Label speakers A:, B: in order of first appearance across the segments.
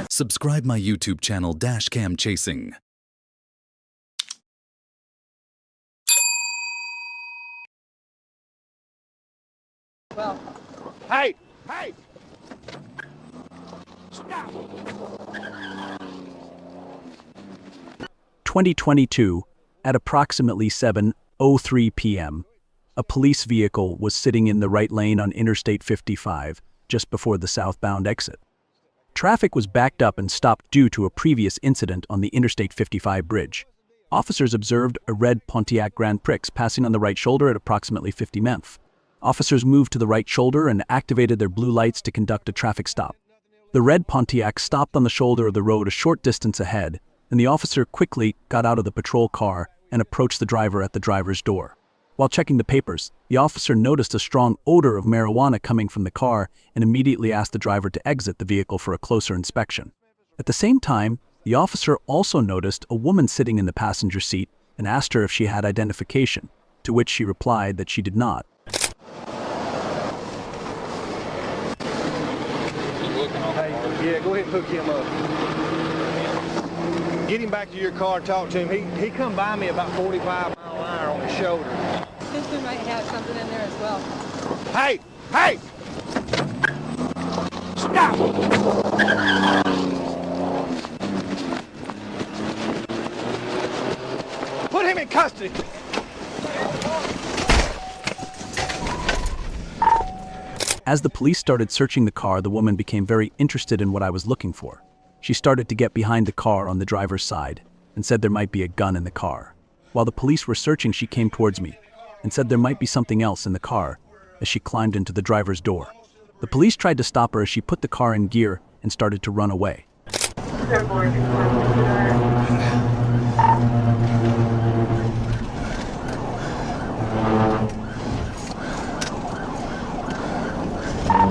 A: Subscribe my YouTube channel Dashcam Chasing.
B: Well,
C: hey! Stop!
D: 2022, at approximately 7:03 p.m., a police vehicle was sitting in the right lane on Interstate 55 just before the southbound exit. Traffic was backed up and stopped due to a previous incident on the Interstate 55 bridge. Officers observed a red Pontiac Grand Prix passing on the right shoulder at approximately 50 mph. Officers moved to the right shoulder and activated their blue lights to conduct a traffic stop. The red Pontiac stopped on the shoulder of the road a short distance ahead, and the officer quickly got out of the patrol car and approached the driver at the driver's door. While checking the papers, the officer noticed a strong odor of marijuana coming from the car and immediately asked the driver to exit the vehicle for a closer inspection. At the same time, the officer also noticed a woman sitting in the passenger seat and asked her if she had identification, to which she replied that she did not.
C: Yeah, go ahead and hook him up. Get him back to your car, talk to him. He come by me about 45 mile an hour on his shoulder.
B: this one might have something in there as well.
C: Hey! Hey! Stop! Put him in custody.
D: As the police started searching the car, the woman became very interested in what I was looking for. She started to get behind the car on the driver's side and said there might be a gun in the car. While the police were searching, she came towards me and said there might be something else in the car as she climbed into the driver's door. The police tried to stop her as she put the car in gear and started to run away.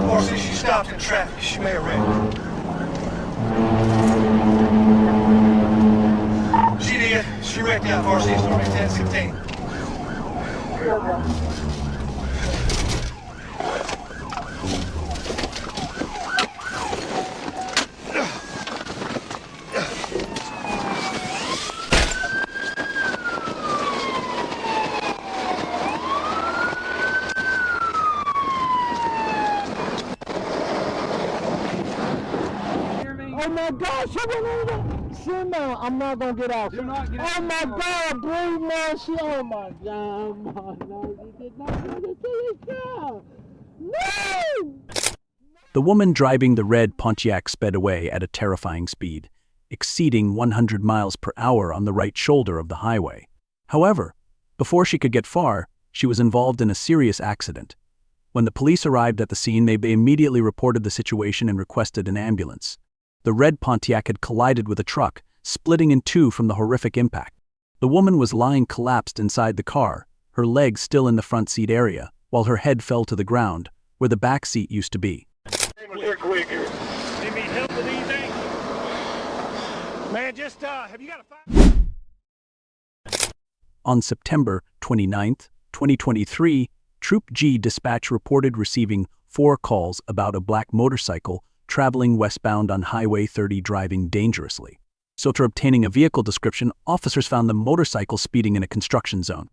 C: Or since she stopped in traffic, she may have wrecked. She did. She wrecked out RC Story 1016.
E: Oh my gosh, I went over there. Sit down. I'm not gonna get out.
C: You're not getting
E: oh
C: out.
E: my God, breathe, man. She, oh my God, no, you did not go to this job. No!
D: The woman driving the red Pontiac sped away at a terrifying speed, exceeding 100 miles per hour on the right shoulder of the highway. However, before she could get far, she was involved in a serious accident. When the police arrived at the scene, they immediately reported the situation and requested an ambulance. The red Pontiac had collided with a truck, splitting in two from the horrific impact. The woman was lying collapsed inside the car, her legs still in the front seat area, while her head fell to the ground, where the back seat used to be.
C: Quicker. Need me help with anything? Man, just, have you got a fire?
D: On September 29, 2023, Troop G dispatch reported receiving 4 calls about a black motorcycle traveling westbound on Highway 30 driving dangerously. So after obtaining a vehicle description, officers found the motorcycle speeding in a construction zone.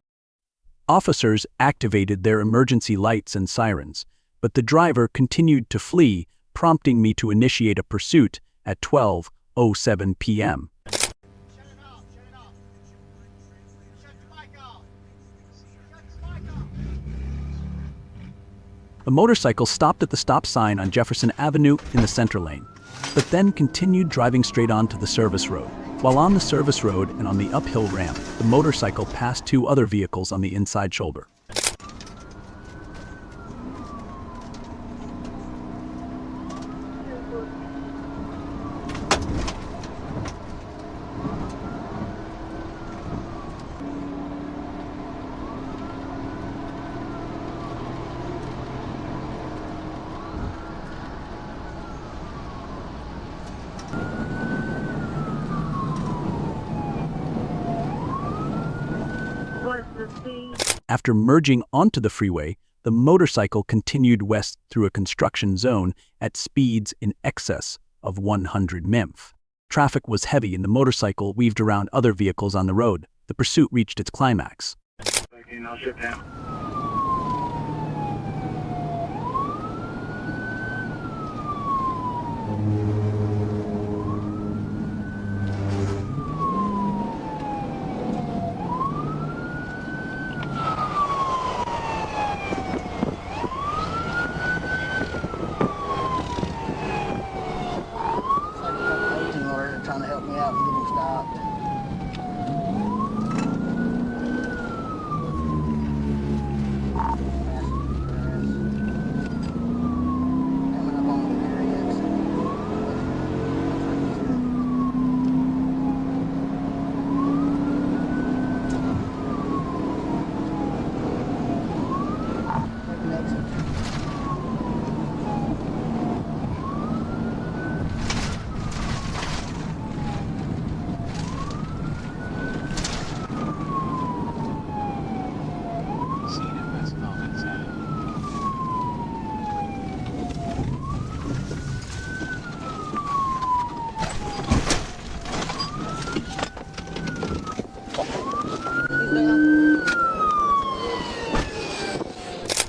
D: Officers activated their emergency lights and sirens, but the driver continued to flee, prompting me to initiate a pursuit at 12:07 p.m. The motorcycle stopped at the stop sign on Jefferson Avenue in the center lane, but then continued driving straight onto the service road. While on the service road and on the uphill ramp, the motorcycle passed 2 other vehicles on the inside shoulder. After merging onto the freeway, the motorcycle continued west through a construction zone at speeds in excess of 100 mph. Traffic was heavy and the motorcycle weaved around other vehicles on the road. The pursuit reached its climax.
C: Okay, now sit down.
E: They're trying to help me out and get him stopped. Coming up on the rear exit. Second exit.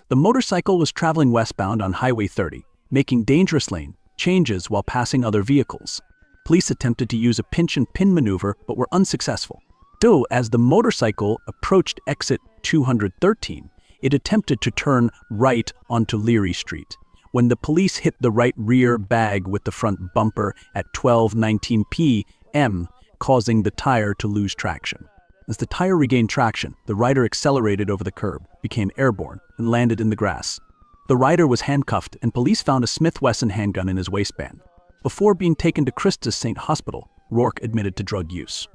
D: The motorcycle was traveling westbound on Highway 30, making dangerous lane changes while passing other vehicles. Police attempted to use a pinch and pin maneuver but were unsuccessful. So, as the motorcycle approached exit 213, it attempted to turn right onto Leary Street. When the police hit the right rear bag with the front bumper at 12:19 p.m., causing the tire to lose traction. As the tire regained traction, the rider accelerated over the curb, became airborne, and landed in the grass. The rider was handcuffed, and police found a Smith Wesson handgun in his waistband. Before being taken to Christus St. Hospital, Rourke admitted to drug use.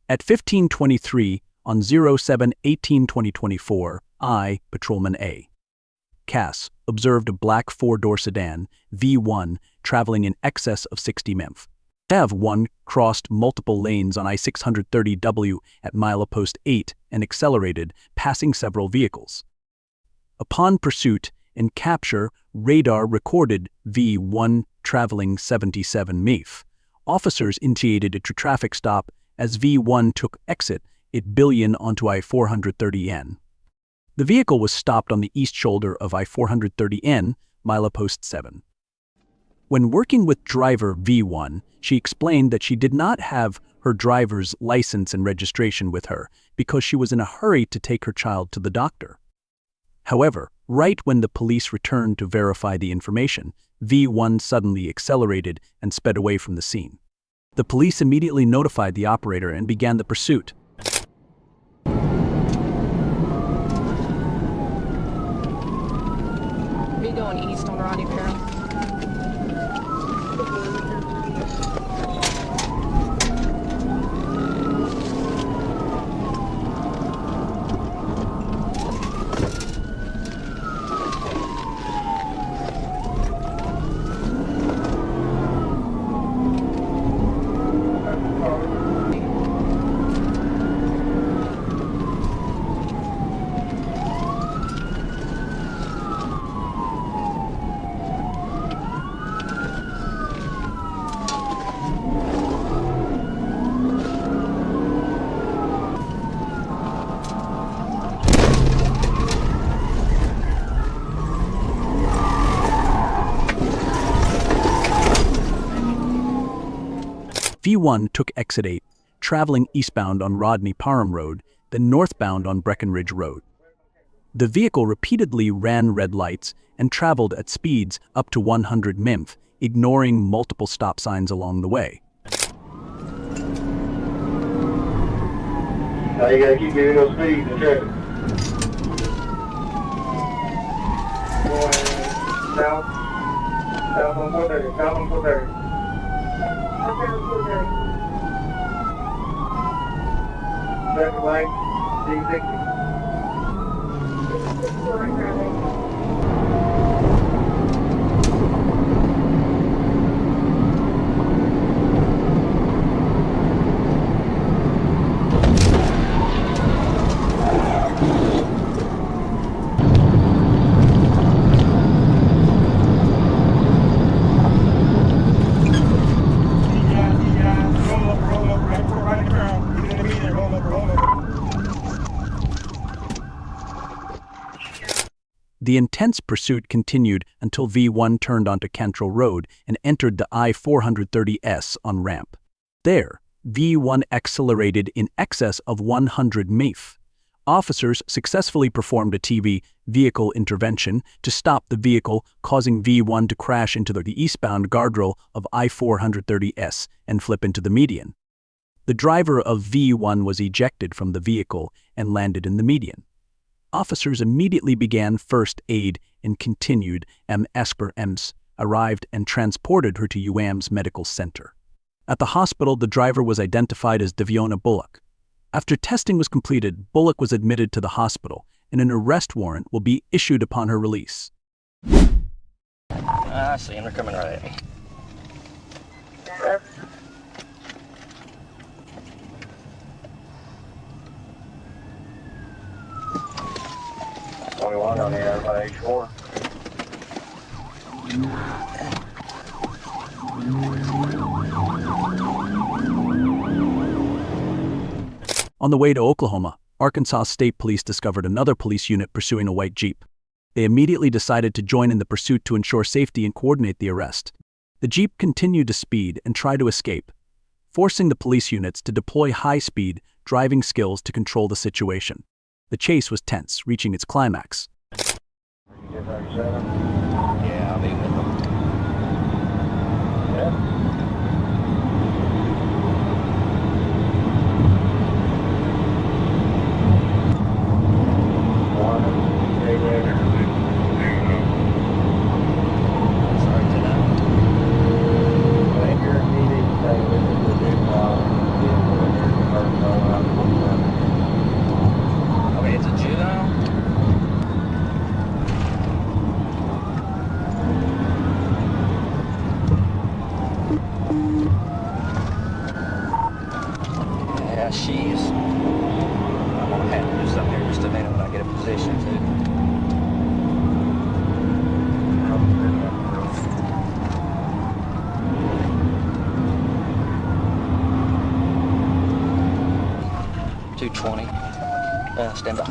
D: At 15:23 on 07/18/2024, Patrolman A. Cass observed a black four-door sedan, V1, traveling in excess of 60 mph. TAV-1 crossed multiple lanes on I-630W at milepost 8 and accelerated, passing several vehicles. Upon pursuit and capture, radar recorded V1 traveling 77 mph. Officers initiated a traffic stop as V1 took exit at Billion onto I-430N. The vehicle was stopped on the east shoulder of I-430N, milepost 7. When working with driver V1, she explained that she did not have her driver's license and registration with her because she was in a hurry to take her child to the doctor. However, right when the police returned to verify the information, V1 suddenly accelerated and sped away from the scene. The police immediately notified the operator and began the pursuit.
B: Are you going east on Rodney Parham?
D: V1 took exit 8, traveling eastbound on Rodney Parham Road, then northbound on Breckenridge Road. The vehicle repeatedly ran red lights and traveled at speeds up to 100 mph, ignoring multiple stop signs along the way.
C: Now you gotta keep giving those speeds in traffic. Going south on 430, south on 430. Traffic light, D60.
D: The intense pursuit continued until V1 turned onto Cantrell Road and entered the I-430S on ramp. There, V1 accelerated in excess of 100 mph. Officers successfully performed a TV vehicle intervention to stop the vehicle, causing V1 to crash into the eastbound guardrail of I-430S and flip into the median. The driver of V1 was ejected from the vehicle and landed in the median. Officers immediately began first aid and continued. EMS arrived and transported her to UAM's medical center. At the hospital, the driver was identified as Deviona Bullock. After testing was completed, Bullock was admitted to the hospital, and an arrest warrant will be issued upon her release.
F: I see him. They're coming right at me. 21 on the air by H4.
D: On the way to Oklahoma, Arkansas State Police discovered another police unit pursuing a white Jeep. They immediately decided to join in the pursuit to ensure safety and coordinate the arrest. The Jeep continued to speed and try to escape, forcing the police units to deploy high-speed driving skills to control the situation. The chase was tense, reaching its climax.
F: Yeah, I'll be with them. She's. I'm gonna have to do something here in just a minute when I get a position too. $220. Stand by.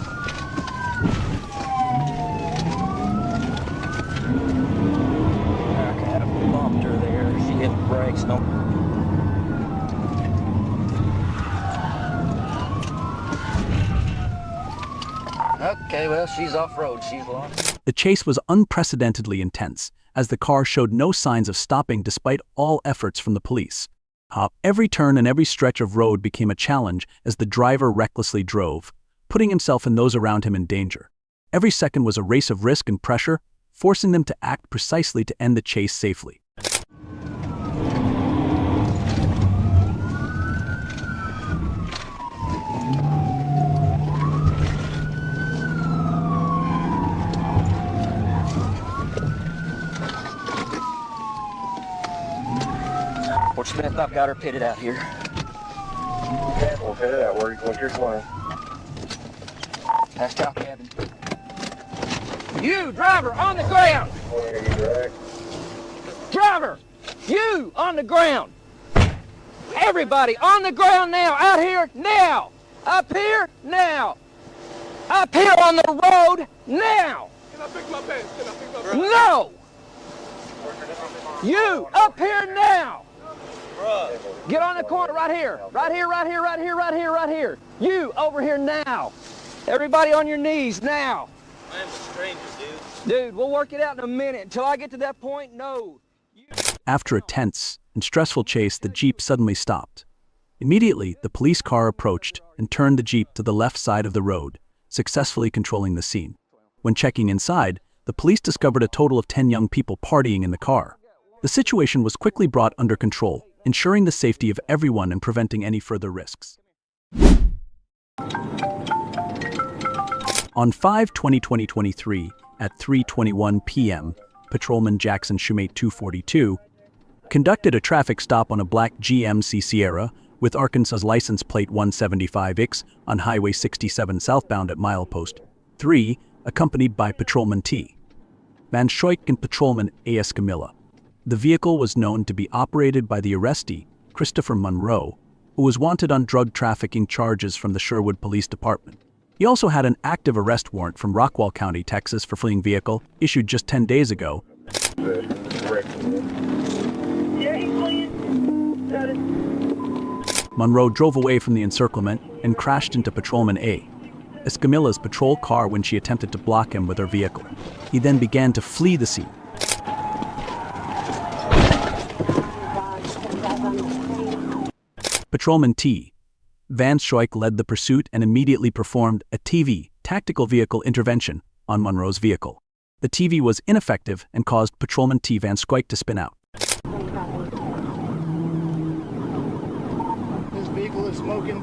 F: Okay, I bumped her there. She hit the brakes. No. Okay, well, she's off-road. She's lost.
D: The chase was unprecedentedly intense, as the car showed no signs of stopping despite all efforts from the police. Every turn and every stretch of road became a challenge as the driver recklessly drove, putting himself and those around him in danger. Every second was a race of risk and pressure, forcing them to act precisely to end the chase safely.
F: Fort Smith, I've got her pitted out here.
C: Okay, we'll fit it out. What's your plan?
F: Past top cabin. You, driver, on the ground! Driver, you, on the ground! Everybody, on the ground now, out here, now! Up here, now! Up here on the road, now!
E: Can I pick my pants? Can I pick my pants?
F: No! You, up here now! Get on the corner right here. Right here, right here, right here, right here, right here. You, over here now. Everybody on your knees now.
G: I am a stranger, dude.
F: Dude, we'll work it out in a minute. Until I get to that point, no.
D: After a tense and stressful chase, the Jeep suddenly stopped. Immediately, the police car approached and turned the Jeep to the left side of the road, successfully controlling the scene. When checking inside, the police discovered a total of 10 young people partying in the car. The situation was quickly brought under control, ensuring the safety of everyone and preventing any further risks. On 5/20/2023 at 3:21 p.m., Patrolman Jackson Shumate 242 conducted a traffic stop on a black GMC Sierra with Arkansas's license plate 175X on Highway 67 southbound at milepost 3, accompanied by Patrolman T. Van Schoik and Patrolman A.S. Camilla. The vehicle was known to be operated by the arrestee, Christopher Monroe, who was wanted on drug trafficking charges from the Sherwood Police Department. He also had an active arrest warrant from Rockwall County, Texas for fleeing vehicle, issued just 10 days ago. Monroe drove away from the encirclement and crashed into Patrolman A. Escamilla's patrol car when she attempted to block him with her vehicle. He then began to flee the scene. Patrolman T. Van Schoik led the pursuit and immediately performed a TV, tactical vehicle intervention, on Monroe's vehicle. The TV was ineffective and caused Patrolman T. Van Schoik to spin out.
C: This vehicle is smoking.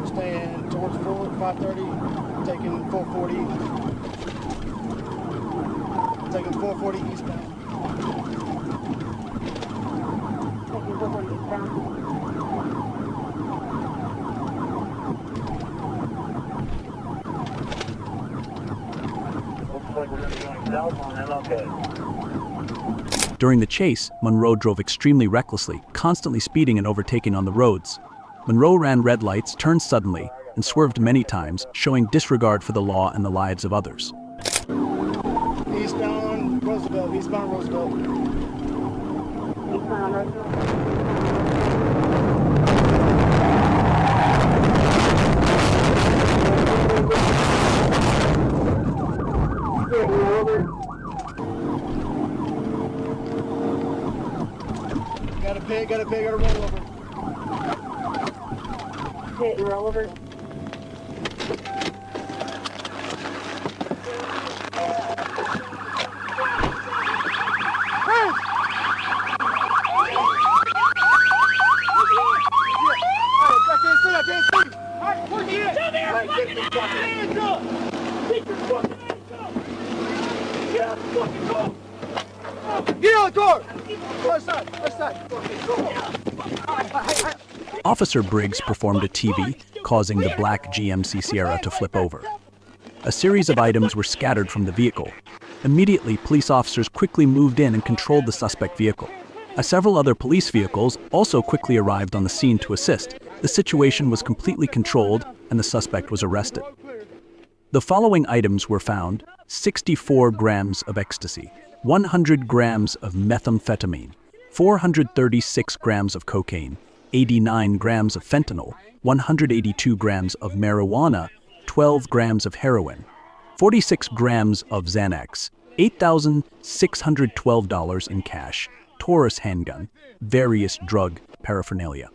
C: Staying towards 530, taking 440. Taking 440 eastbound.
E: Taking 440 eastbound.
H: Looks like we're going to be going south on MLK.
D: During the chase, Monroe drove extremely recklessly, constantly speeding and overtaking on the roads. Monroe ran red lights, turned suddenly, and swerved many times, showing disregard for the law and the lives of others.
C: Eastbound Roosevelt, eastbound Roosevelt.
E: Eastbound Roosevelt.
C: Got a pig, got a rollover.
E: Hit and roll over.
C: Get out of the car! Left side.
D: Officer Briggs performed a TV, causing the black GMC Sierra to flip over. A series of items were scattered from the vehicle. Immediately, police officers quickly moved in and controlled the suspect vehicle. Several other police vehicles also quickly arrived on the scene to assist. The situation was completely controlled and the suspect was arrested. The following items were found: 64 grams of ecstasy, 100 grams of methamphetamine, 436 grams of cocaine, 89 grams of fentanyl, 182 grams of marijuana, 12 grams of heroin, 46 grams of Xanax, $8,612 in cash, Taurus handgun, various drug paraphernalia.